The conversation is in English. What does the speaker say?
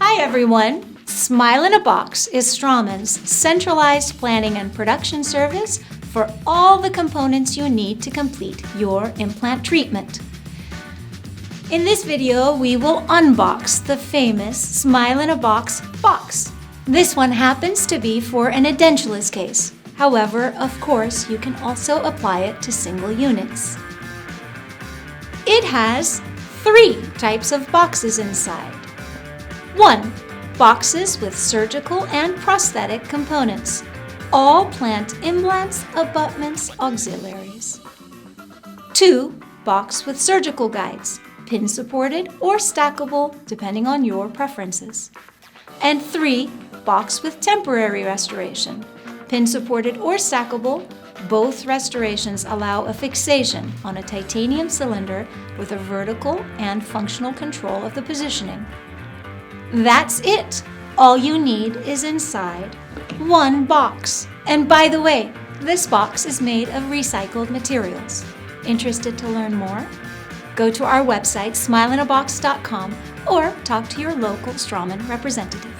Hi everyone! Smile in a Box is Straumann's centralized planning and production service for all the components you need to complete your implant treatment. In this video, we will unbox the famous Smile in a Box box. This one happens to be for an edentulous case. However, of course, you can also apply it to single units. It has 3 types of boxes inside. 1. Boxes with surgical and prosthetic components. All plant implants, abutments, auxiliaries. 2. Box with surgical guides, pin-supported or stackable depending on your preferences. And 3. Box with temporary restoration, pin-supported or stackable. Both restorations allow a fixation on a titanium cylinder with a vertical and functional control of the positioning. That's it! All you need is inside one box. And by the way, this box is made of recycled materials. Interested to learn more? Go to our website, smileinabox.com, or talk to your local Straumann representative.